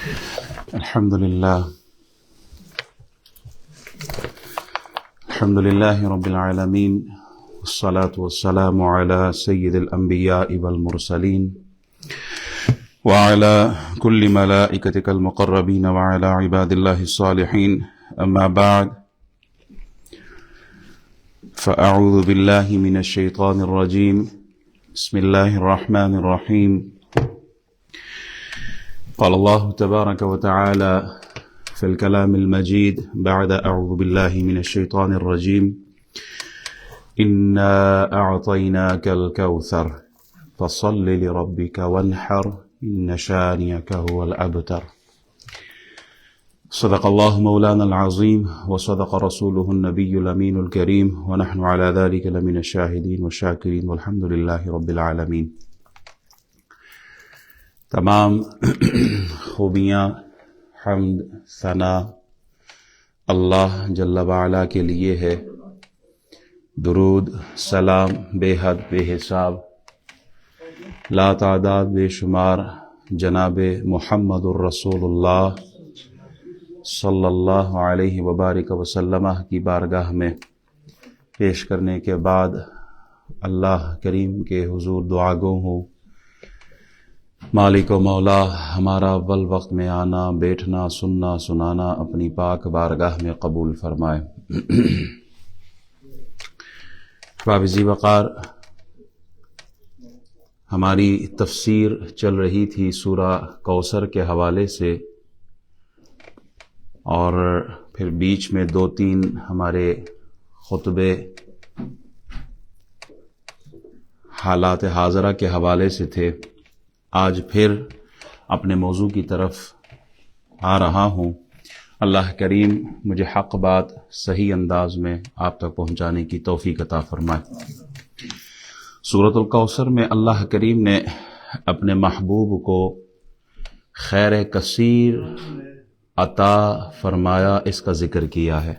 الحمد لله رب العالمين، والصلاة والسلام على سيد الأنبياء والمرسلين وعلى كل ملائكتك المقربين وعلى عباد الله الصالحين. أما بعد، فأعوذ بالله من الشيطان الرجيم. بسم الله الرحمن الرحيم. قال الله تبارك وتعالى في الكلام المجيد بعد أعوذ بالله من الشيطان الرجيم: إنا أعطيناك الكوثر فصل لربك وانحر إن شانئك هو الأبتر. صدق الله مولانا العظيم وصدق رسوله النبي الأمين الكريم، ونحن على ذلك لمن الشاهدين والشاكرين والحمد لله رب العالمين. تمام خوبیاں، حمد، ثنا اللہ جل وعلا کے لیے ہے. درود سلام بے حد بے حساب لا تعداد بے شمار جناب محمد الرسول اللہ صلی اللہ علیہ وبارک وسلم کی بارگاہ میں پیش کرنے کے بعد اللہ کریم کے حضور دعا گو ہوں. مالک و مولا، ہمارا اول وقت میں آنا، بیٹھنا، سننا، سنانا اپنی پاک بارگاہ میں قبول فرمائے. باب ذی وقار، ہماری تفسیر چل رہی تھی سورہ کوثر کے حوالے سے، اور پھر بیچ میں 2-3 ہمارے خطبے حالات حاضرہ کے حوالے سے تھے. آج پھر اپنے موضوع کی طرف آ رہا ہوں. اللہ کریم مجھے حق بات صحیح انداز میں آپ تک پہنچانے کی توفیق عطا فرمائے. سورۃ الکوثر میں اللہ کریم نے اپنے محبوب کو خیر کثیر عطا فرمایا، اس کا ذکر کیا ہے.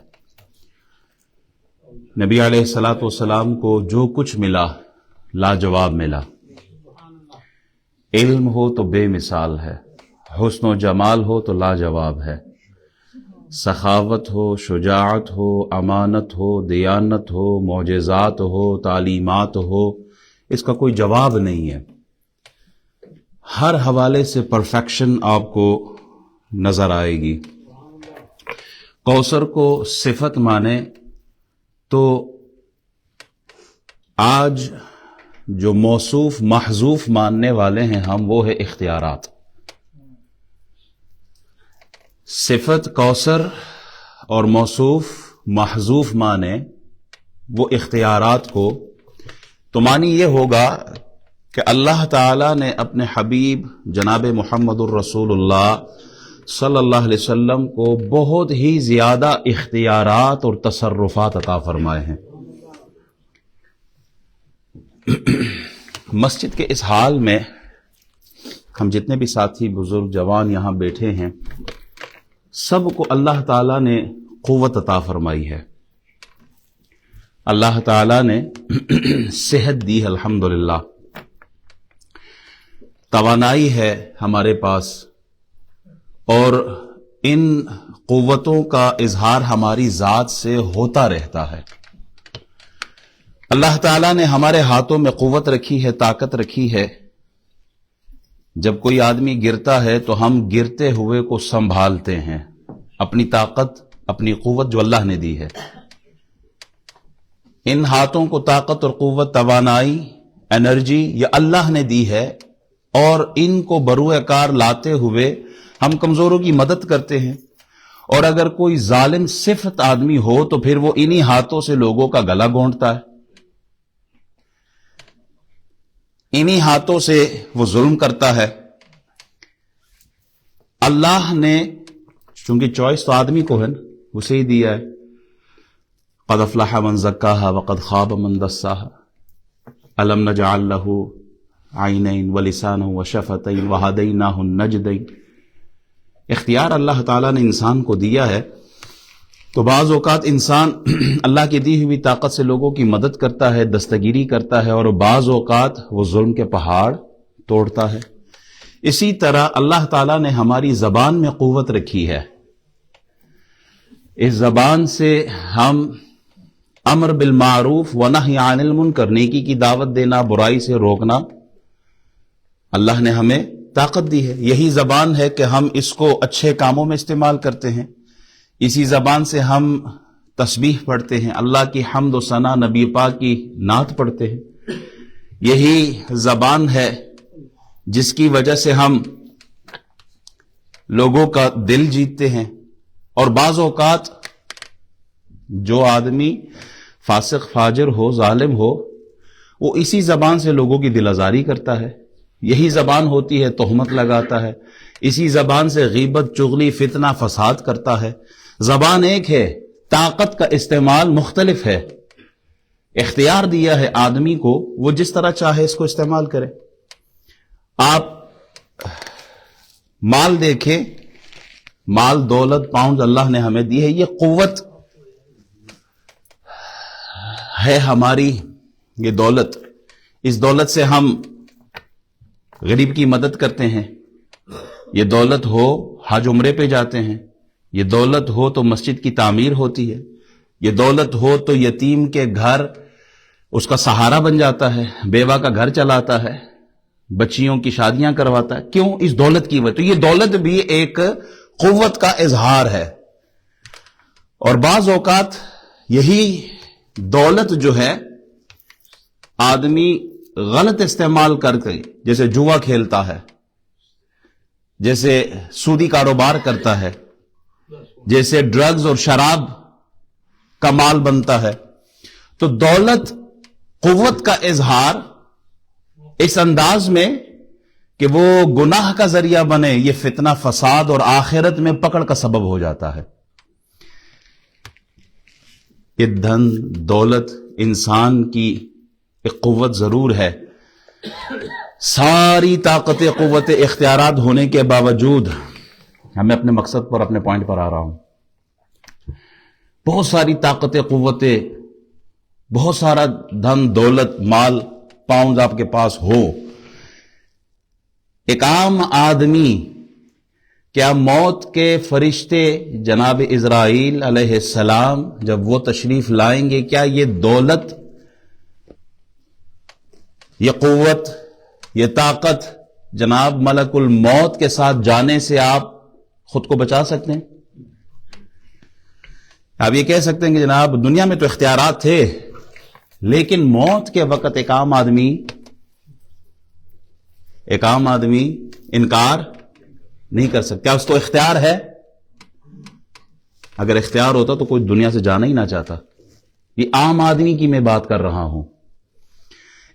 نبی علیہ الصلاۃ والسلام کو جو کچھ ملا لاجواب ملا. علم ہو تو بے مثال ہے، حسن و جمال ہو تو لاجواب ہے، سخاوت ہو، شجاعت ہو، امانت ہو، دیانت ہو، معجزات ہو، تعلیمات ہو، اس کا کوئی جواب نہیں ہے. ہر حوالے سے پرفیکشن آپ کو نظر آئے گی. کوثر کو صفت مانے تو آج جو موصوف محذوف ماننے والے ہیں ہم، وہ ہے اختیارات. صفت کوثر اور موصوف محذوف مانے وہ اختیارات کو، تو معنی یہ ہوگا کہ اللہ تعالی نے اپنے حبیب جناب محمد الرسول اللہ صلی اللہ علیہ وسلم کو بہت ہی زیادہ اختیارات اور تصرفات عطا فرمائے ہیں. مسجد کے اس حال میں ہم جتنے بھی ساتھی بزرگ جوان یہاں بیٹھے ہیں، سب کو اللہ تعالیٰ نے قوت عطا فرمائی ہے. اللہ تعالیٰ نے صحت دی ہے، الحمدللہ. توانائی ہے ہمارے پاس، اور ان قوتوں کا اظہار ہماری ذات سے ہوتا رہتا ہے. اللہ تعالیٰ نے ہمارے ہاتھوں میں قوت رکھی ہے، طاقت رکھی ہے. جب کوئی آدمی گرتا ہے تو ہم گرتے ہوئے کو سنبھالتے ہیں. اپنی طاقت، اپنی قوت جو اللہ نے دی ہے، ان ہاتھوں کو طاقت اور قوت، توانائی، انرجی یہ اللہ نے دی ہے، اور ان کو بروئے کار لاتے ہوئے ہم کمزوروں کی مدد کرتے ہیں. اور اگر کوئی ظالم صفت آدمی ہو تو پھر وہ انہی ہاتھوں سے لوگوں کا گلا گھونٹتا ہے، انہی ہاتھوں سے وہ ظلم کرتا ہے. اللہ نے چونکہ چوائس تو آدمی کو ہے نا، اسے ہی دیا ہے. قد افلح من زکاہا وقد خاب من دساہا الم نجعل لہ عینین ولسانا وشفتین وہدیناہ النجدین. اختیار اللہ تعالیٰ نے انسان کو دیا ہے، تو بعض اوقات انسان اللہ کی دی ہوئی طاقت سے لوگوں کی مدد کرتا ہے، دستگیری کرتا ہے، اور بعض اوقات وہ ظلم کے پہاڑ توڑتا ہے. اسی طرح اللہ تعالیٰ نے ہماری زبان میں قوت رکھی ہے. اس زبان سے ہم امر بالمعروف و نہی عن المنکر، نیکی کی دعوت دینا، برائی سے روکنا، اللہ نے ہمیں طاقت دی ہے. یہی زبان ہے کہ ہم اس کو اچھے کاموں میں استعمال کرتے ہیں. اسی زبان سے ہم تسبیح پڑھتے ہیں، اللہ کی حمد و ثنا، نبی پاک کی نعت پڑھتے ہیں. یہی زبان ہے جس کی وجہ سے ہم لوگوں کا دل جیتتے ہیں. اور بعض اوقات جو آدمی فاسق فاجر ہو، ظالم ہو، وہ اسی زبان سے لوگوں کی دل آزاری کرتا ہے. یہی زبان ہوتی ہے تہمت لگاتا ہے، اسی زبان سے غیبت، چغلی، فتنہ، فساد کرتا ہے. زبان ایک ہے، طاقت کا استعمال مختلف ہے. اختیار دیا ہے آدمی کو، وہ جس طرح چاہے اس کو استعمال کرے. آپ مال دیکھیں، مال، دولت، پاؤنڈ اللہ نے ہمیں دی ہے. یہ قوت ہے ہماری، یہ دولت. اس دولت سے ہم غریب کی مدد کرتے ہیں. یہ دولت ہو حج عمرے پہ جاتے ہیں. یہ دولت ہو تو مسجد کی تعمیر ہوتی ہے. یہ دولت ہو تو یتیم کے گھر اس کا سہارا بن جاتا ہے، بیوہ کا گھر چلاتا ہے، بچیوں کی شادیاں کرواتا ہے. کیوں؟ اس دولت کی وجہ. تو یہ دولت بھی ایک قوت کا اظہار ہے. اور بعض اوقات یہی دولت جو ہے آدمی غلط استعمال کر کے، جیسے جوا کھیلتا ہے، جیسے سودی کاروبار کرتا ہے، جیسے ڈرگز اور شراب کا مال بنتا ہے. تو دولت قوت کا اظہار اس انداز میں کہ وہ گناہ کا ذریعہ بنے، یہ فتنہ، فساد اور آخرت میں پکڑ کا سبب ہو جاتا ہے. یہ دھن دولت انسان کی ایک قوت ضرور ہے. ساری طاقت، قوت، اختیارات ہونے کے باوجود، میں اپنے مقصد پر، اپنے پوائنٹ پر آ رہا ہوں، بہت ساری طاقتیں، قوتیں، بہت سارا دھن دولت، مال، پاؤنڈ آپ کے پاس ہو، ایک عام آدمی، کیا موت کے فرشتے جناب اسرائیل علیہ السلام جب وہ تشریف لائیں گے، کیا یہ دولت، یہ قوت، یہ طاقت جناب ملک الموت کے ساتھ جانے سے آپ خود کو بچا سکتے ہیں؟ آپ یہ کہہ سکتے ہیں کہ جناب دنیا میں تو اختیارات تھے، لیکن موت کے وقت ایک عام آدمی انکار نہیں کر سکتا. کیا اس کو اختیار ہے؟ اگر اختیار ہوتا تو کوئی دنیا سے جانا ہی نہ چاہتا. یہ عام آدمی کی میں بات کر رہا ہوں.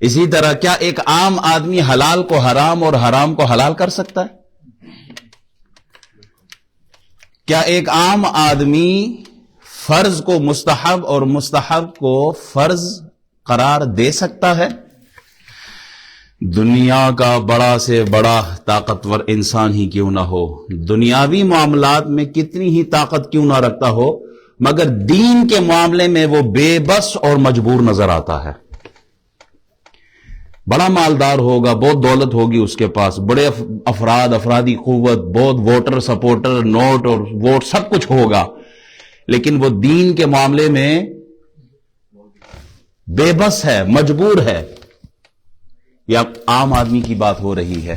اسی طرح کیا ایک عام آدمی حلال کو حرام اور حرام کو حلال کر سکتا ہے؟ کیا ایک عام آدمی فرض کو مستحب اور مستحب کو فرض قرار دے سکتا ہے؟ دنیا کا بڑا سے بڑا طاقتور انسان ہی کیوں نہ ہو، دنیاوی معاملات میں کتنی ہی طاقت کیوں نہ رکھتا ہو، مگر دین کے معاملے میں وہ بے بس اور مجبور نظر آتا ہے. بڑا مالدار ہوگا، بہت دولت ہوگی اس کے پاس، بڑے افرادی قوت، بہت ووٹر سپورٹر، نوٹ اور ووٹ سب کچھ ہوگا، لیکن وہ دین کے معاملے میں بے بس ہے، مجبور ہے. یہ اب عام آدمی کی بات ہو رہی ہے.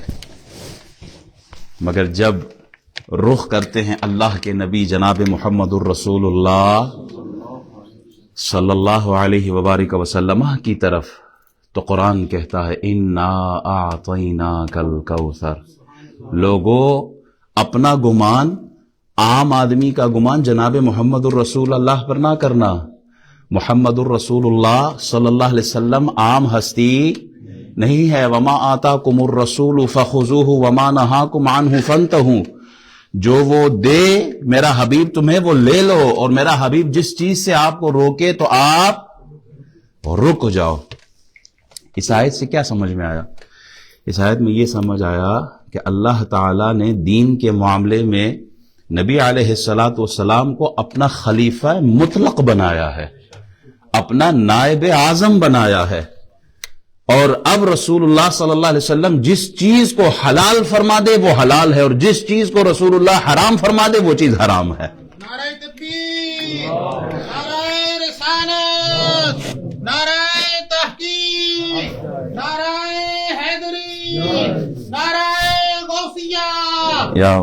مگر جب رخ کرتے ہیں اللہ کے نبی جناب محمد الرسول اللہ صلی اللہ علیہ وبارک وسلم کی طرف، تو قرآن کہتا ہے انا اعطیناک الکوثر. لوگوں، اپنا گمان، عام آدمی کا گمان جناب محمد الرسول اللہ پر نہ کرنا. محمد الرسول اللہ صلی اللہ علیہ وسلم عام ہستی نہیں ہے. وما آتاکم الرسول فخذوہ وما نہاکم عنہ فانتہوا. جو وہ دے میرا حبیب تمہیں وہ لے لو، اور میرا حبیب جس چیز سے آپ کو روکے تو آپ رک جاؤ. اس آیت سے کیا سمجھ میں آیا؟ اس آیت میں یہ سمجھ آیا کہ اللہ تعالیٰ نے دین کے معاملے میں نبی علیہ الصلاۃ والسلام کو اپنا خلیفہ مطلق بنایا ہے، اپنا نائب اعظم بنایا ہے، اور اب رسول اللہ صلی اللہ علیہ وسلم جس چیز کو حلال فرما دے وہ حلال ہے، اور جس چیز کو رسول اللہ حرام فرما دے وہ چیز حرام ہے۔ نعرہ تکبیر، نعرہ رسالت، نعرہ تحقیق، نعرہ حیدری، نعرہ غوثیہ،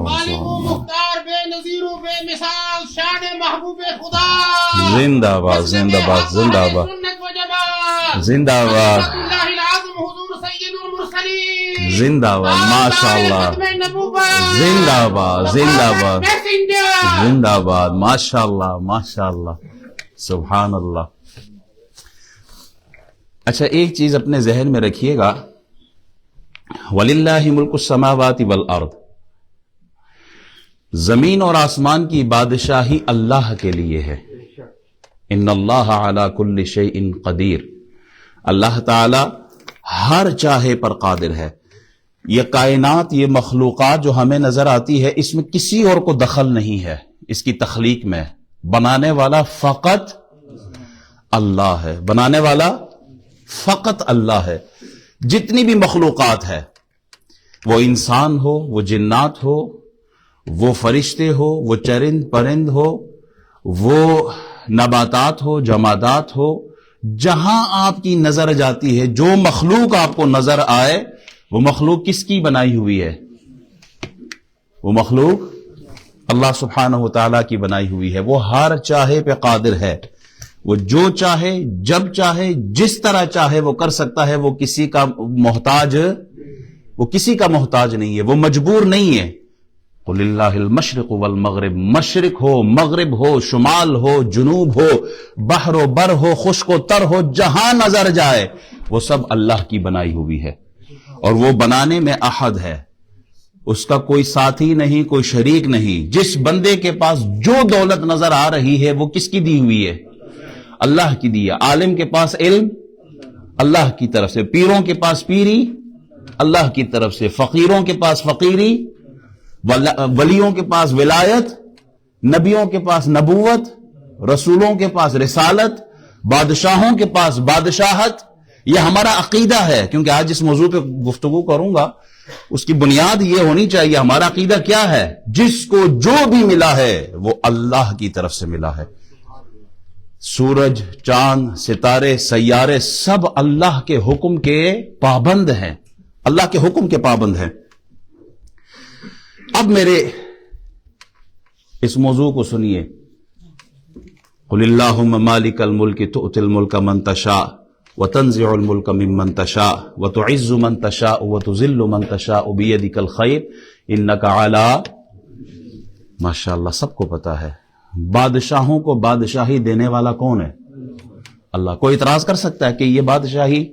مالک و مختار بے نظیر و بے مثال شان محبوب خدا، زندہ باد زندہ باد زندہ باد سنت و جماعت، زندہ باد اللہ العظم حضور سید المرسلین، زندہ باد ماشاء اللہ، ختم نبوت، زندہ باد زندہ باد میسنجر، زندہ باد ماشاء اللہ ماشاء اللہ سبحان اللہ۔ اچھا ایک چیز اپنے ذہن میں رکھیے گا، وَلِلَّهِ مُلْكُ السَّمَاوَاتِ وَالْأَرْضِ، زمین اور آسمان کی بادشاہی اللہ کے لیے ہے۔ ان اللہ علی کل شیء قدیر، اللہ تعالی ہر چاہے پر قادر ہے۔ یہ کائنات، یہ مخلوقات جو ہمیں نظر آتی ہے، اس میں کسی اور کو دخل نہیں ہے، اس کی تخلیق میں بنانے والا فقط اللہ ہے، بنانے والا فقط اللہ ہے۔ جتنی بھی مخلوقات ہے، وہ انسان ہو، وہ جنات ہو، وہ فرشتے ہو، وہ چرند پرند ہو، وہ نباتات ہو، جمادات ہو، جہاں آپ کی نظر جاتی ہے، جو مخلوق آپ کو نظر آئے، وہ مخلوق کس کی بنائی ہوئی ہے؟ وہ مخلوق اللہ سبحانہ وتعالی کی بنائی ہوئی ہے۔ وہ ہر چاہے پہ قادر ہے، وہ جو چاہے جب چاہے جس طرح چاہے وہ کر سکتا ہے، وہ کسی کا محتاج نہیں ہے، وہ مجبور نہیں ہے۔ قل اللہ المشرق والمغرب، مشرق ہو، مغرب ہو، شمال ہو، جنوب ہو، بحر و بر ہو، خشک و تر ہو، جہاں نظر جائے وہ سب اللہ کی بنائی ہوئی ہے، اور وہ بنانے میں احد ہے، اس کا کوئی ساتھی نہیں، کوئی شریک نہیں۔ جس بندے کے پاس جو دولت نظر آ رہی ہے وہ کس کی دی ہوئی ہے؟ اللہ کی دی ہے۔ عالم کے پاس علم اللہ کی طرف سے، پیروں کے پاس پیری اللہ کی طرف سے، فقیروں کے پاس فقیری، ولیوں کے پاس ولایت، نبیوں کے پاس نبوت، رسولوں کے پاس رسالت، بادشاہوں کے پاس بادشاہت۔ یہ ہمارا عقیدہ ہے، کیونکہ آج اس موضوع پہ گفتگو کروں گا، اس کی بنیاد یہ ہونی چاہیے ہمارا عقیدہ کیا ہے۔ جس کو جو بھی ملا ہے وہ اللہ کی طرف سے ملا ہے۔ سورج، چاند، ستارے، سیارے سب اللہ کے حکم کے پابند ہیں، اللہ کے حکم کے پابند ہیں۔ اب میرے اس موضوع کو سنیے، قل اللہم مالک الملک تؤتی الملک من تشاء وتنزع الملک ممن تشاء وتعز من تشاء وتذل من تشاء بیدک الخیر انک علی، ماشاءاللہ سب کو پتا ہے بادشاہوں کو بادشاہی دینے والا کون ہے؟ اللہ۔ کوئی اعتراض کر سکتا ہے کہ یہ بادشاہی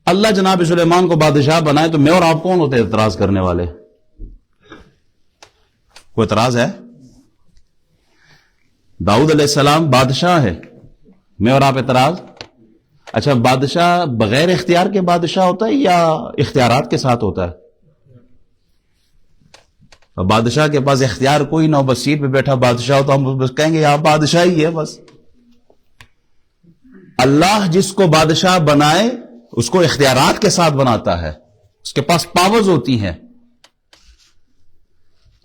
اللہ جناب سلیمان کو بادشاہ بنائے تو میں اور آپ کون ہوتے اعتراض کرنے والے؟ کوئی اعتراض ہے؟ داؤد علیہ السلام بادشاہ ہے، میں اور آپ اعتراض؟ اچھا بادشاہ بغیر اختیار کے بادشاہ ہوتا ہے یا اختیارات کے ساتھ ہوتا ہے؟ بادشاہ کے پاس اختیار کوئی نہ ہو، بس سیٹ پہ بیٹھا بادشاہ ہو تو ہم بس کہیں گے آپ بادشاہ ہی ہے بس۔ اللہ جس کو بادشاہ بنائے اس کو اختیارات کے ساتھ بناتا ہے، اس کے پاس پاورز ہوتی ہیں۔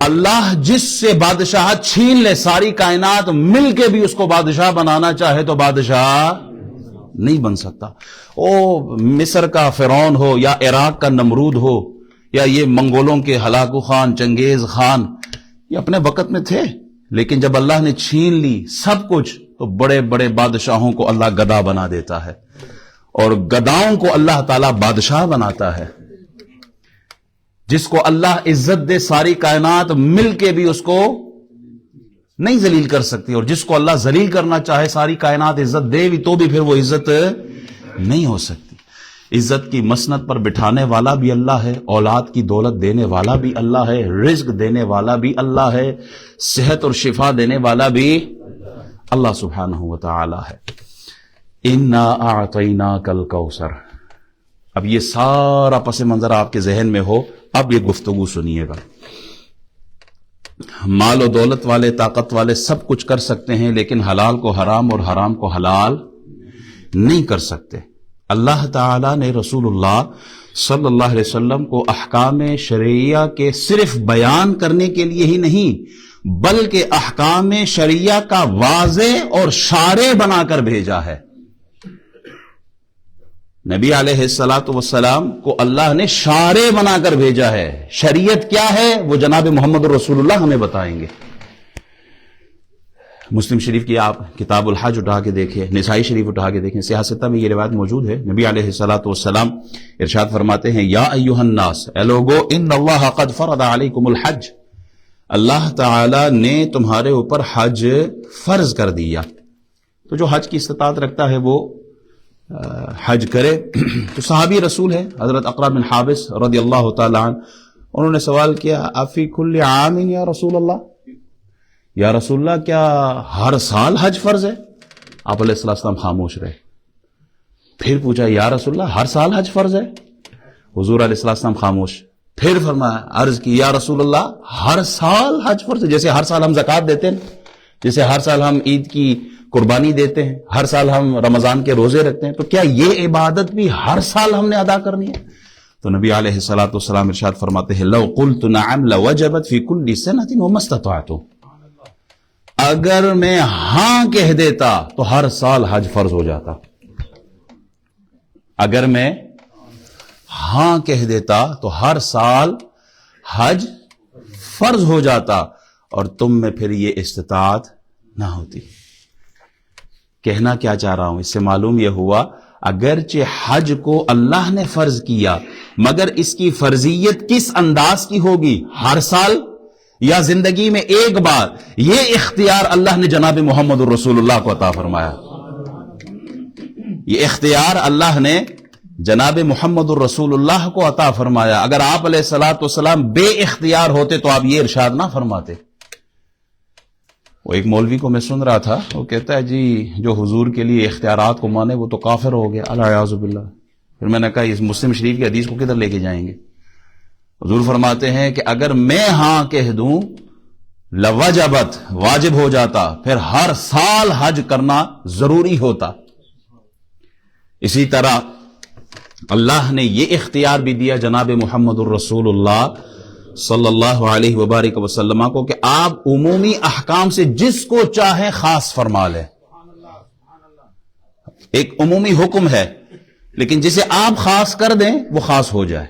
اللہ جس سے بادشاہت چھین لے، ساری کائنات مل کے بھی اس کو بادشاہ بنانا چاہے تو بادشاہ نہیں بن سکتا۔ مصر کا فرعون ہو یا عراق کا نمرود ہو یا یہ منگولوں کے ہلاکو خان، چنگیز خان، یہ اپنے وقت میں تھے، لیکن جب اللہ نے چھین لی سب کچھ تو بڑے بڑے بادشاہوں کو اللہ گدا بنا دیتا ہے، اور گداؤں کو اللہ تعالی بادشاہ بناتا ہے۔ جس کو اللہ عزت دے ساری کائنات مل کے بھی اس کو نہیں ذلیل کر سکتی، اور جس کو اللہ ذلیل کرنا چاہے ساری کائنات عزت دے بھی تو بھی پھر وہ عزت نہیں ہو سکتی۔ عزت کی مسند پر بٹھانے والا بھی اللہ ہے، اولاد کی دولت دینے والا بھی اللہ ہے، رزق دینے والا بھی اللہ ہے، صحت اور شفا دینے والا بھی اللہ سبحانہ وتعالی ہے۔ انا اعطیناک الکوثر۔ اب یہ سارا پس منظر آپ کے ذہن میں ہو، اب یہ گفتگو سنیے گا۔ مال و دولت والے، طاقت والے سب کچھ کر سکتے ہیں، لیکن حلال کو حرام اور حرام کو حلال نہیں کر سکتے۔ اللہ تعالیٰ نے رسول اللہ صلی اللہ علیہ وسلم کو احکام شرعیہ کے صرف بیان کرنے کے لیے ہی نہیں بلکہ احکام شرعیہ کا واضح اور شارع بنا کر بھیجا ہے۔ نبی علیہ الصلاۃ والسلام کو اللہ نے شارع بنا کر بھیجا ہے۔ شریعت کیا ہے وہ جناب محمد رسول اللہ ہمیں بتائیں گے۔ مسلم شریف کی آپ کتاب الحج اٹھا کے دیکھیں، نسائی شریف اٹھا کے دیکھیں، صحیح ستہ میں یہ روایت موجود ہے۔ نبی علیہ الصلاۃ والسلام ارشاد فرماتے ہیں، یا ایھا الناس، اے لوگو، ان اللہ قد فرض علیکم الحج، اللہ تعالی نے تمہارے اوپر حج فرض کر دیا۔ تو جو حج کی استطاعت رکھتا ہے وہ حج کرے۔ تو صحابی رسول ہے حضرت اقرا بن حابس رضی اللہ تعالی عنہ، انہوں نے سوال کیا، افی کل عام یا رسول اللہ، یا رسول اللہ کیا ہر سال حج فرض ہے؟ آپ علیہ السلام خاموش رہے۔ پھر پوچھا، یا رسول اللہ ہر سال حج فرض ہے؟ حضور علیہ السلام خاموش۔ پھر فرمایا، عرض کی، یا رسول اللہ ہر سال حج فرض ہے؟ جیسے ہر سال ہم زکوٰۃ دیتے ہیں، جیسے ہر سال ہم عید کی قربانی دیتے ہیں، ہر سال ہم رمضان کے روزے رکھتے ہیں، تو کیا یہ عبادت بھی ہر سال ہم نے ادا کرنی ہے؟ تو نبی علیہ الصلوۃ والسلام ارشاد فرماتے ہیں، لو قلت نعم لوجبت فی کل سنۃ وما استطعت، اگر میں ہاں کہہ دیتا تو ہر سال حج فرض ہو جاتا۔ اگر میں ہاں کہہ دیتا تو ہر سال حج فرض ہو جاتا اور تم میں پھر یہ استطاعت نہ ہوتی۔ کہنا کیا چاہ رہا ہوں، اس سے معلوم یہ ہوا اگرچہ حج کو اللہ نے فرض کیا مگر اس کی فرضیت کس انداز کی ہوگی، ہر سال یا زندگی میں ایک بار، یہ اختیار اللہ نے جناب محمد الرسول اللہ کو عطا فرمایا۔ یہ اختیار اللہ نے جناب محمد الرسول اللہ کو عطا فرمایا۔ اگر آپ علیہ الصلوۃ والسلام بے اختیار ہوتے تو آپ یہ ارشاد نہ فرماتے۔ وہ ایک مولوی کو میں سن رہا تھا، وہ کہتا ہے جی جو حضور کے لیے اختیارات کو مانے وہ تو کافر ہو گیا، الیاذ باللہ۔ پھر میں نے کہا اس مسلم شریف کی حدیث کو کدھر لے کے جائیں گے؟ حضور فرماتے ہیں کہ اگر میں ہاں کہہ دوں لوجبت، واجب ہو جاتا، پھر ہر سال حج کرنا ضروری ہوتا۔ اسی طرح اللہ نے یہ اختیار بھی دیا جناب محمد الرسول اللہ صلی اللہ علیہ وبارک وسلم کو کہ آپ عمومی احکام سے جس کو چاہے خاص فرما لیں۔ ایک عمومی حکم ہے لیکن جسے آپ خاص کر دیں وہ خاص ہو جائے،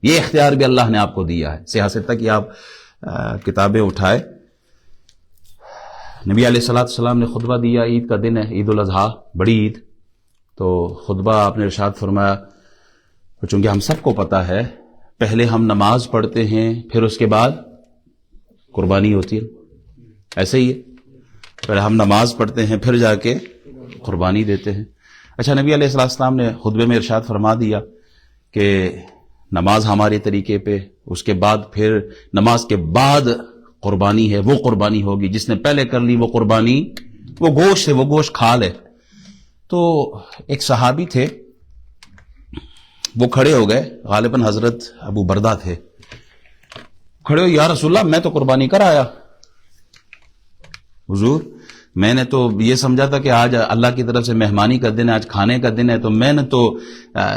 یہ اختیار بھی اللہ نے آپ کو دیا ہے۔ سیاست تک آپ کتابیں اٹھائے، نبی علیہ الصلوۃ والسلام نے خطبہ دیا، عید کا دن ہے، عید الاضحیٰ، بڑی عید، تو خطبہ آپ نے ارشاد فرمایا، چونکہ ہم سب کو پتہ ہے پہلے ہم نماز پڑھتے ہیں پھر اس کے بعد قربانی ہوتی ہے، ایسے ہی ہے، پہلے ہم نماز پڑھتے ہیں پھر جا کے قربانی دیتے ہیں۔ اچھا، نبی علیہ السلام نے خطبے میں ارشاد فرما دیا کہ نماز ہمارے طریقے پہ، اس کے بعد پھر نماز کے بعد قربانی ہے، وہ قربانی ہوگی، جس نے پہلے کر لی وہ قربانی، وہ گوشت ہے، وہ گوشت کھا لے۔ تو ایک صحابی تھے، وہ کھڑے ہو گئے، غالباً حضرت ابو بردہ تھے، کھڑے ہو، یا رسول اللہ میں تو قربانی کر آیا، حضور میں نے تو یہ سمجھا تھا کہ آج اللہ کی طرف سے مہمانی کا دن ہے، آج کھانے کا دن ہے، تو میں نے تو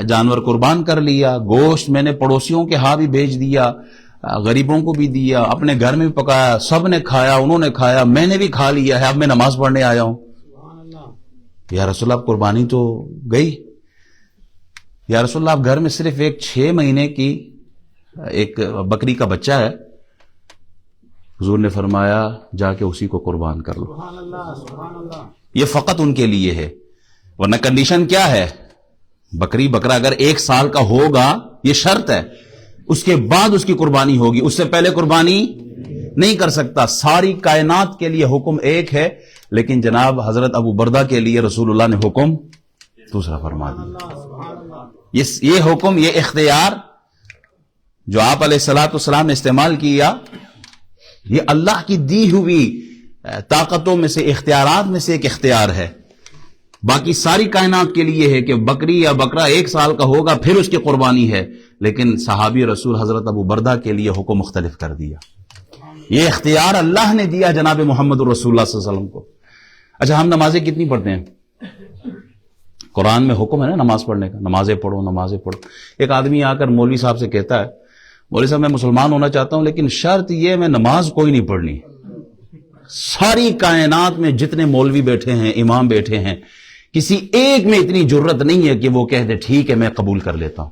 جانور قربان کر لیا، گوشت میں نے پڑوسیوں کے ہاں بھی بھیج دیا، غریبوں کو بھی دیا، اپنے گھر میں بھی پکایا، سب نے کھایا، انہوں نے کھایا، میں نے بھی کھا لیا ہے، اب میں نماز پڑھنے آیا ہوں۔ یا رسول اللہ قربانی تو گئی، یا رسول اللہ آپ گھر میں صرف ایک 6 مہینے کی ایک بکری کا بچہ ہے، حضور نے فرمایا جا کے اسی کو قربان کر لو۔ یہ فقط ان کے لیے ہے، ورنہ کنڈیشن کیا ہے، بکری بکرا اگر 1 سال کا ہوگا یہ شرط ہے، اس کے بعد اس کی قربانی ہوگی، اس سے پہلے قربانی نہیں کر سکتا۔ ساری کائنات کے لیے حکم ایک ہے، لیکن جناب حضرت ابو بردہ کے لیے رسول اللہ نے حکم دوسرا فرما دیا۔ یہ حکم، یہ اختیار جو آپ علیہ الصلوۃ والسلام نے استعمال کیا، یہ اللہ کی دی ہوئی طاقتوں میں سے، اختیارات میں سے ایک اختیار ہے۔ باقی ساری کائنات کے لیے ہے کہ بکری یا بکرا 1 سال کا ہوگا پھر اس کی قربانی ہے، لیکن صحابی رسول حضرت ابو بردہ کے لیے حکم مختلف کر دیا۔ یہ اختیار اللہ نے دیا جناب محمد الرسول اللہ صلی اللہ علیہ وسلم کو۔ اچھا، ہم نمازیں کتنی پڑھتے ہیں؟ قرآن میں حکم ہے نا نماز پڑھنے کا، نمازیں پڑھو نمازیں پڑھو. ایک آدمی آ کر مولوی صاحب سے کہتا ہے مولوی صاحب میں مسلمان ہونا چاہتا ہوں لیکن شرط یہ میں نماز کوئی نہیں پڑھنی. ساری کائنات میں جتنے مولوی بیٹھے ہیں امام بیٹھے ہیں کسی ایک میں اتنی جرت نہیں ہے کہ وہ کہہ دے ٹھیک ہے میں قبول کر لیتا ہوں.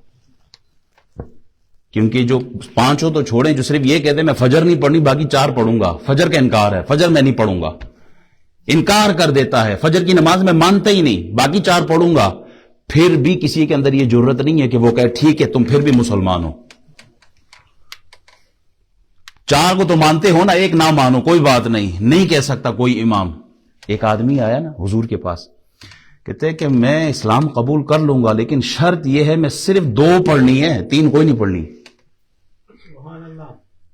کیونکہ جو پانچوں تو چھوڑیں جو صرف یہ کہتے ہیں میں فجر نہیں پڑھنی باقی 4 پڑھوں گا، فجر کا انکار ہے، فجر میں نہیں پڑھوں گا، انکار کر دیتا ہے، فجر کی نماز میں مانتا ہی نہیں باقی 4 پڑھوں گا، پھر بھی کسی کے اندر یہ جرت نہیں ہے کہ وہ کہے ٹھیک ہے تم پھر بھی مسلمان ہو. 4 کو تو مانتے ہو نا، ایک نہ مانو کوئی بات نہیں کہہ سکتا کوئی امام. ایک آدمی آیا نا حضور کے پاس، کہتے ہیں کہ میں اسلام قبول کر لوں گا لیکن شرط یہ ہے میں صرف 2 پڑھنی ہے 3 کوئی نہیں پڑھنی.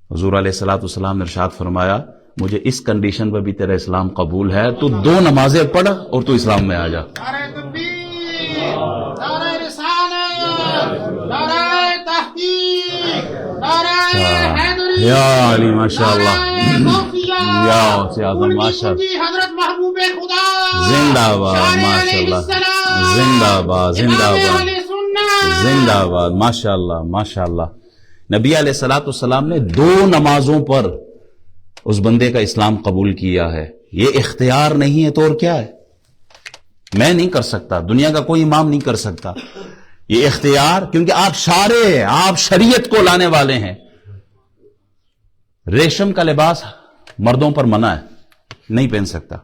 حضور علیہ الصلوۃ والسلام نے ارشاد فرمایا مجھے اس کنڈیشن پر بھی تیرا اسلام قبول ہے تو 2 نمازیں پڑھ اور تو اسلام میں آ جا. نعرہ تکبیر، نعرہ رسالت، نعرہ تحقیق، نعرہ حیدری، یا علی ماشاءاللہ، یا غوث اعظم ماشاءاللہ، حضرت محبوب خدا زندہ باد ماشاءاللہ، زندہ باد زندہ باد زندہ باد ماشاءاللہ ماشاءاللہ. نبی علیہ الصلوۃ والسلام نے 2 نمازوں پر اس بندے کا اسلام قبول کیا ہے. یہ اختیار نہیں ہے تو اور کیا ہے؟ میں نہیں کر سکتا، دنیا کا کوئی امام نہیں کر سکتا. یہ اختیار کیونکہ آپ شارع ہیں، آپ شریعت کو لانے والے ہیں. ریشم کا لباس مردوں پر منع ہے، نہیں پہن سکتا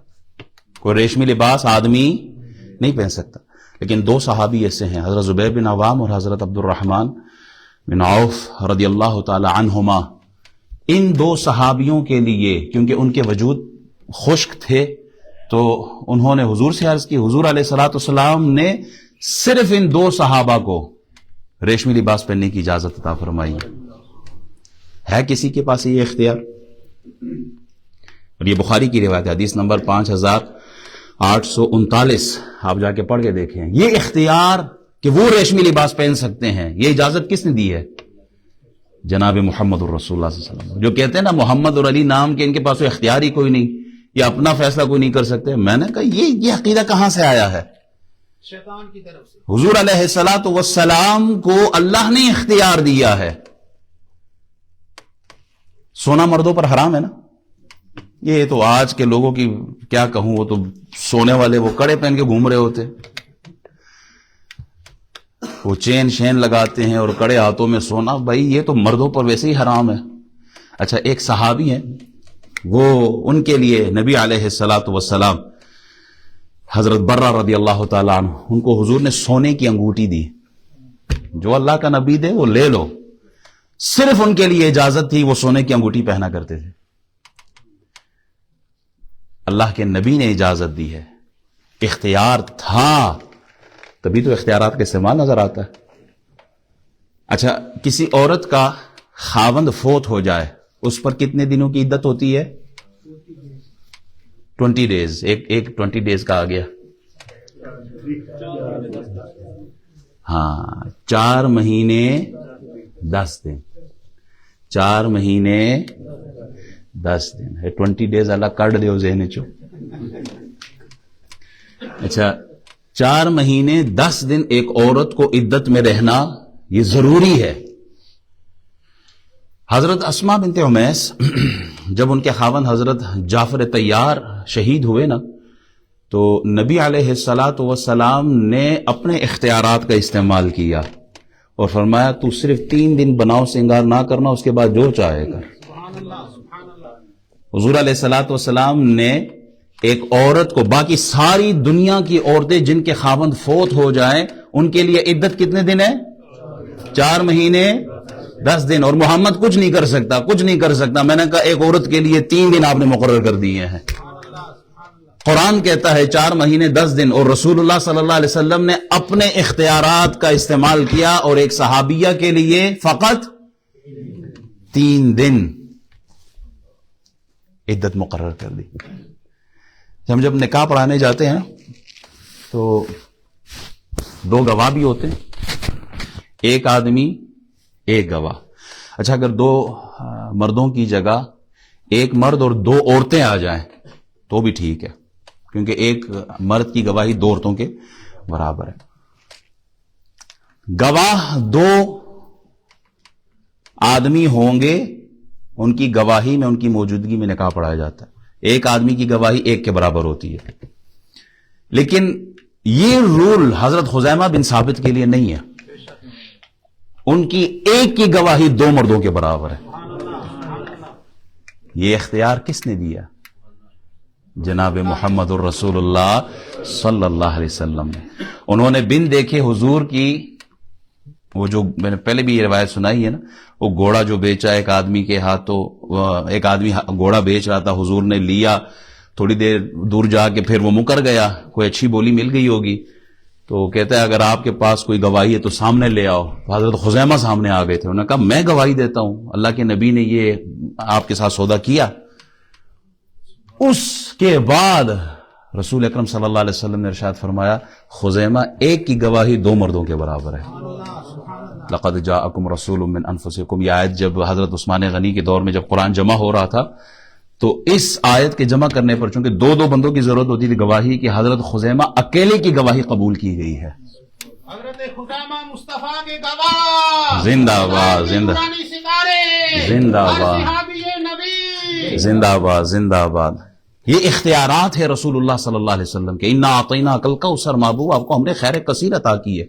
کوئی ریشمی لباس آدمی نہیں پہن سکتا. لیکن 2 صحابی ایسے ہیں حضرت زبیر بن عوام اور حضرت عبد الرحمن بن عوف رضی اللہ تعالی عنہما. ان 2 صحابیوں کے لیے کیونکہ ان کے وجود خشک تھے تو انہوں نے حضور سے عرض کی، حضور علیہ الصلوۃ والسلام نے صرف ان 2 صحابہ کو ریشمی لباس پہننے کی اجازت عطا فرمائی. ہے کسی کے پاس یہ اختیار؟ اور یہ بخاری کی روایت ہے، حدیث نمبر 5839، آپ جا کے پڑھ کے دیکھیں. یہ اختیار کہ وہ ریشمی لباس پہن سکتے ہیں یہ اجازت کس نے دی ہے؟ جناب محمد الرسول اللہ صلی اللہ علیہ وسلم. جو کہتے ہیں نا محمد اور علی نام کے ان کے پاس اختیار ہی کوئی نہیں، یہ اپنا فیصلہ کوئی نہیں کر سکتے. میں نے کہا یہ عقیدہ کہاں سے آیا ہے؟ شیطان کی طرف سے. حضور علیہ الصلوۃ والسلام کو اللہ نے اختیار دیا ہے. سونا مردوں پر حرام ہے نا. یہ تو آج کے لوگوں کی کیا کہوں، وہ تو سونے والے وہ کڑے پہن کے گھوم رہے ہوتے، وہ چین شین لگاتے ہیں اور کڑے ہاتھوں میں سونا. بھائی یہ تو مردوں پر ویسے ہی حرام ہے. اچھا ایک صحابی ہیں وہ ان کے لیے نبی علیہ الصلوۃ والسلام حضرت برہ رضی اللہ تعالیٰ عنہ ان کو حضور نے سونے کی انگوٹھی دی. جو اللہ کا نبی دے وہ لے لو. صرف ان کے لیے اجازت تھی، وہ سونے کی انگوٹھی پہنا کرتے تھے. اللہ کے نبی نے اجازت دی ہے، اختیار تھا، تبھی تو اختیارات کا استعمال نظر آتا ہے. اچھا کسی عورت کا خاوند فوت ہو جائے اس پر کتنے دنوں کی عدت ہوتی ہے؟ 20 ڈیز. ایک 20 ڈیز کا آ گیا. ہاں 4 مہینے 10 دن. 4 مہینے 10 دن ہے. 20 ڈیز اللہ کٹ دیو ذہن چو. اچھا 4 مہینے 10 دن ایک عورت کو عدت میں رہنا یہ ضروری ہے. حضرت اسماء بنت عمیس جب ان کے خاوند حضرت جعفر طیار شہید ہوئے نا تو نبی علیہ الصلوۃ والسلام نے اپنے اختیارات کا استعمال کیا اور فرمایا تو صرف 3 دن بناؤ سنگار نہ کرنا، اس کے بعد جو چاہے کر. حضور علیہ الصلوۃ والسلام نے ایک عورت کو، باقی ساری دنیا کی عورتیں جن کے خاوند فوت ہو جائیں ان کے لیے عدت کتنے دن ہے؟ 4 مہینے 10 دن. اور محمد کچھ نہیں کر سکتا، کچھ نہیں کر سکتا. میں نے کہا ایک عورت کے لیے 3 دن آپ نے مقرر کر دیے ہیں. قرآن کہتا ہے 4 مہینے 10 دن، اور رسول اللہ صلی اللہ علیہ وسلم نے اپنے اختیارات کا استعمال کیا اور ایک صحابیہ کے لیے فقط 3 دن عدت مقرر کر دی. ہم جب نکاح پڑھانے جاتے ہیں تو 2 گواہ بھی ہوتے ہیں، ایک آدمی ایک گواہ. اچھا اگر 2 مردوں کی جگہ ایک مرد اور 2 عورتیں آ جائیں تو بھی ٹھیک ہے، کیونکہ ایک مرد کی گواہی 2 عورتوں کے برابر ہے. گواہ دو آدمی ہوں گے، ان کی گواہی میں، ان کی موجودگی میں نکاح پڑھایا جاتا ہے. ایک آدمی کی گواہی ایک کے برابر ہوتی ہے. لیکن یہ رول حضرت خزیمہ بن ثابت کے لیے نہیں ہے. ان کی ایک کی گواہی دو مردوں کے برابر ہے. یہ اختیار کس نے دیا؟ جناب محمد الرسول اللہ صلی اللہ علیہ وسلم نے. انہوں نے بن دیکھے حضور کی، وہ جو میں نے پہلے بھی یہ روایت سنائی ہے نا، وہ گھوڑا جو بیچا ایک آدمی کے ہاتھوں، ایک آدمی گھوڑا بیچ رہا تھا، حضور نے لیا، تھوڑی دیر دور جا کے پھر وہ مکر گیا، کوئی اچھی بولی مل گئی ہوگی، تو کہتا ہے اگر آپ کے پاس کوئی گواہی ہے تو سامنے لے آؤ. حضرت خزیمہ سامنے آ گئے تھے. انہوں نے کہا میں گواہی دیتا ہوں، اللہ کے نبی نے یہ آپ کے ساتھ سودا کیا. اس کے بعد رسول اکرم صلی اللہ علیہ وسلم نے ارشاد فرمایا خزیمہ ایک کی گواہی دو مردوں کے برابر ہے. لقد جاءکم رسول من انفسکم، یہ آیت جب حضرت عثمان غنی کے دور میں جب قرآن جمع ہو رہا تھا تو اس آیت کے جمع کرنے پر چونکہ دو دو بندوں کی ضرورت ہوتی تھی گواہی کی، حضرت خزیمہ اکیلے کی گواہی قبول کی گئی ہے. حضرت خزیمہ مصطفیٰ کے گواہ، زندہ باد، زندہ زندہ باد، زندہ باد، زندہ باد. یہ اختیارات ہے رسول اللہ صلی اللہ علیہ وسلم کے. انا اعطیناک الکوثر، محبوب آپ کو ہم نے خیر کثیر عطا کی ہے.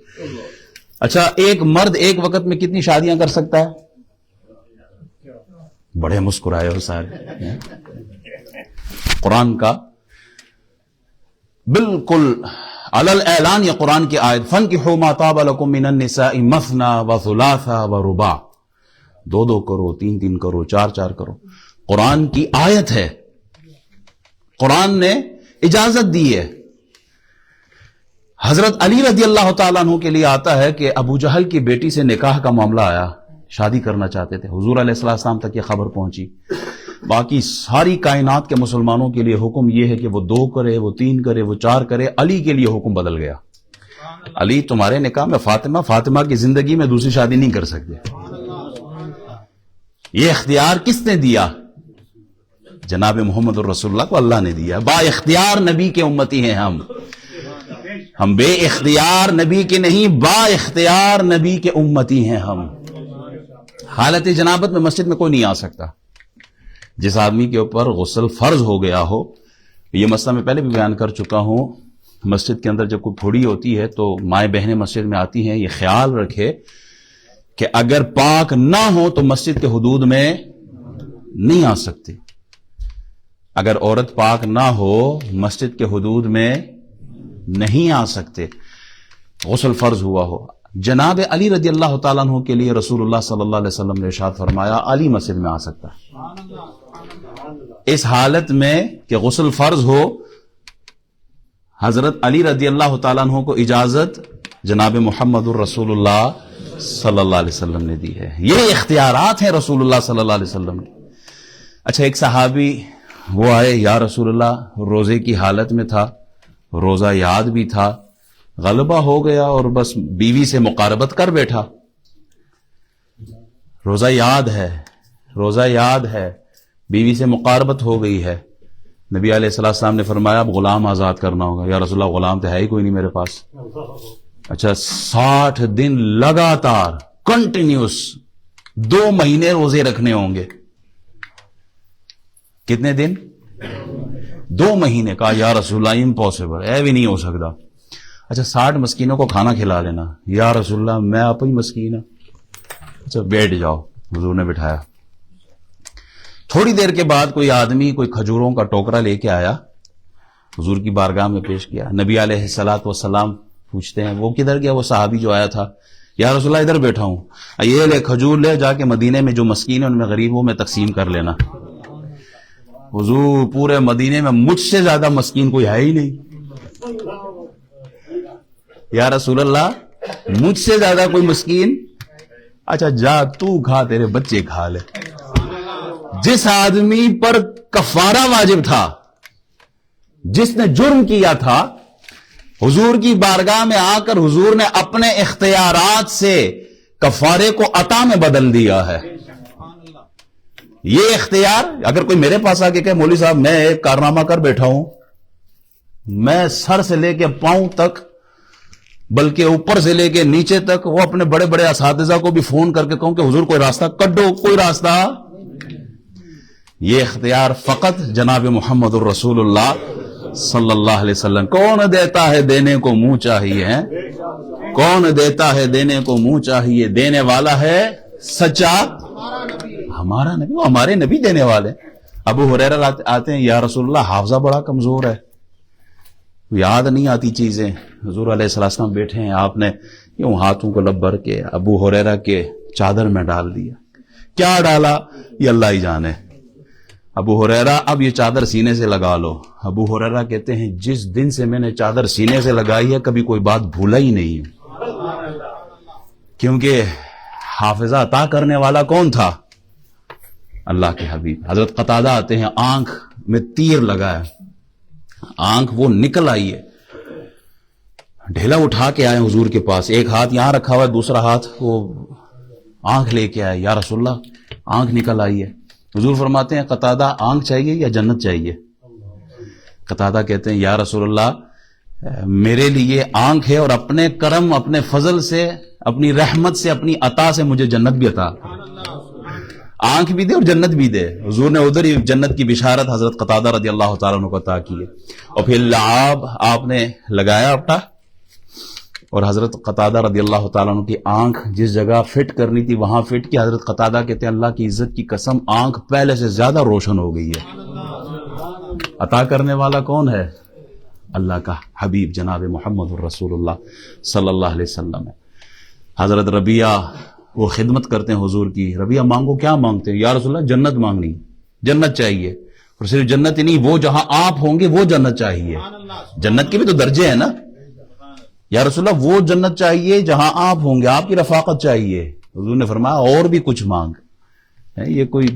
اچھا ایک مرد ایک وقت میں کتنی شادیاں کر سکتا ہے؟ بڑے مسکرائے ہو سارے. قرآن کا بالکل علی الاعلان یہ قرآن کی آیت، فَانْكِحُوا مَا طَابَ لَكُم مِّنَ النِّسَاءِ مَثْنَىٰ وَثُلَاثَ وَرُبَاعَ، دو دو کرو، تین تین کرو، چار چار کرو. قرآن کی آیت ہے، قرآن نے اجازت دی ہے. حضرت علی رضی اللہ تعالیٰ عنہ کے لیے آتا ہے کہ ابو جہل کی بیٹی سے نکاح کا معاملہ آیا، شادی کرنا چاہتے تھے. حضور علیہ السلام تک یہ خبر پہنچی. باقی ساری کائنات کے مسلمانوں کے لیے حکم یہ ہے کہ وہ دو کرے، وہ تین کرے، وہ چار کرے. علی کے لیے حکم بدل گیا. علی تمہارے نکاح میں فاطمہ کی زندگی میں دوسری شادی نہیں کر سکتے. یہ اختیار کس نے دیا؟ جناب محمد الرسول اللہ کو اللہ نے دیا. با اختیار نبی کے امتی ہیں ہم بے اختیار نبی کے نہیں، با اختیار نبی کے امتی ہیں ہم. حالت جنابت میں مسجد میں کوئی نہیں آ سکتا. جس آدمی کے اوپر غسل فرض ہو گیا ہو، یہ مسئلہ میں پہلے بھی بیان کر چکا ہوں، مسجد کے اندر جب کوئی پھوڑی ہوتی ہے تو مائیں بہنیں مسجد میں آتی ہیں، یہ خیال رکھے کہ اگر پاک نہ ہو تو مسجد کے حدود میں نہیں آ سکتی. اگر عورت پاک نہ ہو مسجد کے حدود میں نہیں آ سکتے، غسل فرض ہوا ہو. جناب علی رضی اللہ تعالیٰ عنہ کے لیے رسول اللہ صلی اللہ علیہ وسلم نے ارشاد فرمایا علی مسجد میں آ سکتا ہے. اس حالت میں کہ غسل فرض ہو، حضرت علی رضی اللہ تعالیٰ عنہ کو اجازت جناب محمد الرسول اللہ صلی اللہ علیہ وسلم نے دی ہے. یہ اختیارات ہیں رسول اللہ صلی اللہ علیہ وسلم کے. اچھا ایک صحابی وہ آئے، یا رسول اللہ روزے کی حالت میں تھا، روزہ یاد بھی تھا، غلبہ ہو گیا اور بس بیوی سے مقاربت کر بیٹھا. روزہ یاد ہے، بیوی سے مقاربت ہو گئی ہے. نبی علیہ السلام نے فرمایا اب غلام آزاد کرنا ہوگا. یا رسول اللہ غلام تو ہے ہی کوئی نہیں میرے پاس. اچھا 60 دن لگاتار کنٹینیوس 2 مہینے روزے رکھنے ہوں گے. کتنے دن؟ 2 مہینے. کہا یا رسول اللہ امپاسبل، اے بھی نہیں ہو سکتا. اچھا 60 مسکینوں کو کھانا کھلا لینا. یا رسول اللہ میں آپ ہی مسکین ہوں. اچھا بیٹھ جاؤ. حضور نے بٹھایا. تھوڑی دیر کے بعد کوئی آدمی کوئی کھجوروں کا ٹوکرا لے کے آیا، حضور کی بارگاہ میں پیش کیا. نبی علیہ السلام پوچھتے ہیں وہ کدھر گیا وہ صحابی جو آیا تھا؟ یا رسول اللہ ادھر بیٹھا ہوں. یہ لے کھجور لے، جا کے مدینے میں جو مسکین ہیں ان میں غریبوں میں تقسیم کر لینا. حضور پورے مدینے میں مجھ سے زیادہ مسکین کوئی ہے ہی نہیں. یا رسول اللہ مجھ سے زیادہ کوئی مسکین؟ اچھا جا تو کھا، تیرے بچے کھا لے. جس آدمی پر کفارہ واجب تھا، جس نے جرم کیا تھا، حضور کی بارگاہ میں آ کر حضور نے اپنے اختیارات سے کفارے کو عطا میں بدل دیا ہے. یہ اختیار اگر کوئی میرے پاس آ کے کہ مولوی صاحب میں ایک کارنامہ کر بیٹھا ہوں، میں سر سے لے کے پاؤں تک بلکہ اوپر سے لے کے نیچے تک وہ اپنے بڑے بڑے اساتذہ کو بھی فون کر کے کہوں کہ حضور کوئی راستہ کڈو، کوئی راستہ. یہ اختیار فقط جناب محمد الرسول اللہ صلی اللہ علیہ وسلم. کون دیتا ہے دینے کو منہ چاہیے ہے؟ کون دیتا ہے دینے کو منہ چاہیے؟ دینے والا ہے سچا ہمارا نبی. وہ ہمارے نبی دینے والے. ابو ہریرہ آتے ہیں، یا رسول اللہ حافظہ بڑا کمزور ہے، یاد نہیں آتی چیزیں. حضور علیہ السلام بیٹھے ہیں، آپ نے یوں ہاتھوں کو لب بھر کے ابو ہریرہ کے چادر میں ڈال دیا. کیا ڈالا یہ اللہ ہی جانے. ابو ہریرہ اب یہ چادر سینے سے لگا لو. ابو ہریرہ کہتے ہیں جس دن سے میں نے چادر سینے سے لگائی ہے کبھی کوئی بات بھولا ہی نہیں ہوں. کیونکہ حافظہ عطا کرنے والا کون تھا؟ اللہ کے حبیب. حضرت قتادہ آتے ہیں، آنکھ میں تیر لگا ہے، آنکھ وہ نکل آئی ہے. ڈھیلا اٹھا کے آئے حضور کے پاس، ایک ہاتھ یہاں رکھا ہوا ہے، دوسرا ہاتھ وہ آنکھ لے کے آئے. یا رسول اللہ آنکھ نکل آئی ہے. حضور فرماتے ہیں قتادہ آنکھ چاہیے یا جنت چاہیے؟ قتادہ کہتے ہیں یا رسول اللہ میرے لیے آنکھ ہے، اور اپنے کرم، اپنے فضل سے، اپنی رحمت سے، اپنی عطا سے مجھے جنت بھی عطا. آنکھ بھی دے اور جنت بھی دے. حضور نے ادھر ہی جنت کی بشارت حضرت قتادہ رضی اللہ تعالیٰ عنہ کو عطا کی ہے. اور پھر لعاب آپ نے لگایا اپنا، اور حضرت قتادہ رضی اللہ تعالیٰ عنہ کی آنکھ جس جگہ فٹ کرنی تھی وہاں فٹ کی. حضرت قتادہ کہتے ہیں اللہ کی عزت کی قسم آنکھ پہلے سے زیادہ روشن ہو گئی ہے. عطا کرنے والا کون ہے؟ اللہ کا حبیب جناب محمد الرسول اللہ صلی اللہ علیہ وسلم ہے. حضرت ربیعہ وہ خدمت کرتے ہیں حضور کی. ربیعہ مانگو، کیا مانگتے ہیں؟ یا رسول اللہ جنت مانگنی، جنت چاہیے. اور صرف جنت ہی نہیں، وہ جہاں آپ ہوں گے وہ جنت چاہیے. جنت کے بھی تو درجے ہیں نا. یا رسول اللہ وہ جنت چاہیے جہاں آپ ہوں گے، آپ کی رفاقت چاہیے. حضور نے فرمایا اور بھی کچھ مانگ. یہ کوئی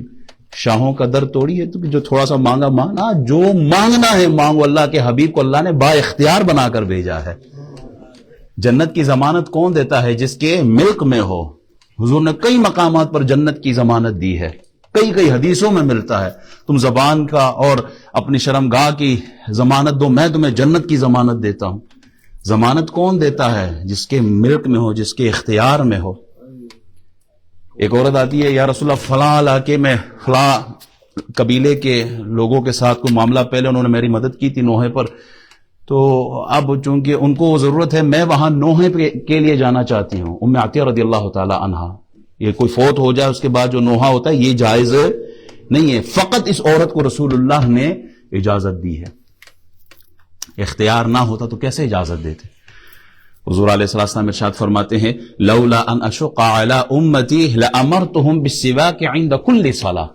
شاہوں کا در توڑی ہے تو جو تھوڑا سا مانگا مانگنا، جو مانگنا ہے مانگو. اللہ کے حبیب کو اللہ نے با اختیار بنا کر بھیجا ہے. جنت کی ضمانت کون دیتا ہے؟ جس کے ملک میں ہو. حضور نے کئی مقامات پر جنت کی ضمانت دی ہے، کئی حدیثوں میں ملتا ہے تم زبان کا اور اپنی شرمگاہ کی ضمانت دو، میں تمہیں جنت کی ضمانت دیتا ہوں. ضمانت کون دیتا ہے؟ جس کے ملک میں ہو، جس کے اختیار میں ہو. ایک عورت آتی ہے، یا رسول اللہ فلاں علاقے میں فلاں قبیلے کے لوگوں کے ساتھ کوئی معاملہ، پہلے انہوں نے میری مدد کی تھی نوحے پر، تو اب چونکہ ان کو ضرورت ہے میں وہاں نوحے کے لیے جانا چاہتی ہوں. ام عطیہ رضی اللہ تعالی عنہا، یہ کوئی فوت ہو جائے اس کے بعد جو نوحہ ہوتا ہے یہ جائز نہیں ہے. فقط اس عورت کو رسول اللہ نے اجازت دی ہے. اختیار نہ ہوتا تو کیسے اجازت دیتے؟ حضور علیہ السلام ارشاد فرماتے ہیں لولا ان اشق علی امتی لامرتهم بالسواک عند كل صلاۃ.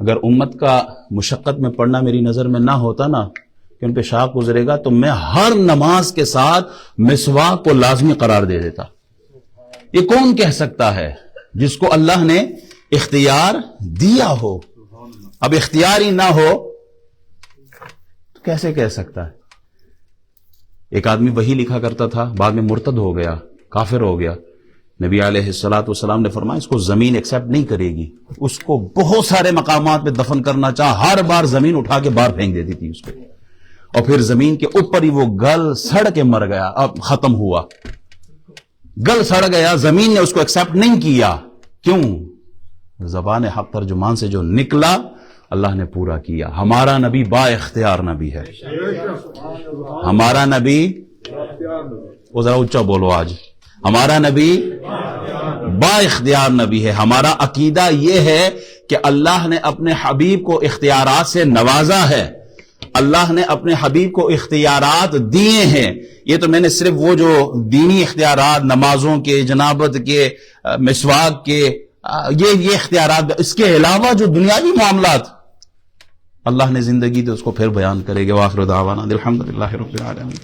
اگر امت کا مشقت میں پڑھنا میری نظر میں نہ ہوتا نا کہ ان پہ شاق گزرے گا، تو میں ہر نماز کے ساتھ مسواک کو لازمی قرار دے دیتا. یہ کون کہہ سکتا ہے؟ جس کو اللہ نے اختیار دیا ہو. اب اختیار ہی نہ ہو تو کیسے کہہ سکتا ہے؟ ایک آدمی وہی لکھا کرتا تھا، بعد میں مرتد ہو گیا، کافر ہو گیا. نبی علیہ السلام نے فرمایا اس کو زمین ایکسیپٹ نہیں کرے گی. اس کو بہت سارے مقامات پہ دفن کرنا چاہا، ہر بار زمین اٹھا کے باہر پھینک دیتی تھی اس کو، اور پھر زمین کے اوپر ہی وہ گل سڑ کے مر گیا. اب ختم ہوا، گل سڑ گیا، زمین نے اس کو ایکسیپٹ نہیں کیا. کیوں؟ زبان حق ترجمان سے جو نکلا اللہ نے پورا کیا. ہمارا نبی با اختیار نبی ہے. ہمارا نبی، وہ ذرا اونچا بولو آج، ہمارا نبی با اختیار نبی ہے. ہمارا عقیدہ یہ ہے کہ اللہ نے اپنے حبیب کو اختیارات سے نوازا ہے. اللہ نے اپنے حبیب کو اختیارات دیے ہیں. یہ تو میں نے صرف وہ جو دینی اختیارات، نمازوں کے، جنابت کے، مسواک کے، یہ اختیارات، اس کے علاوہ جو دنیاوی معاملات اللہ نے زندگی دے اس کو پھر بیان کرے گا. وآخر دعوانا الحمدللہ رب العالمین.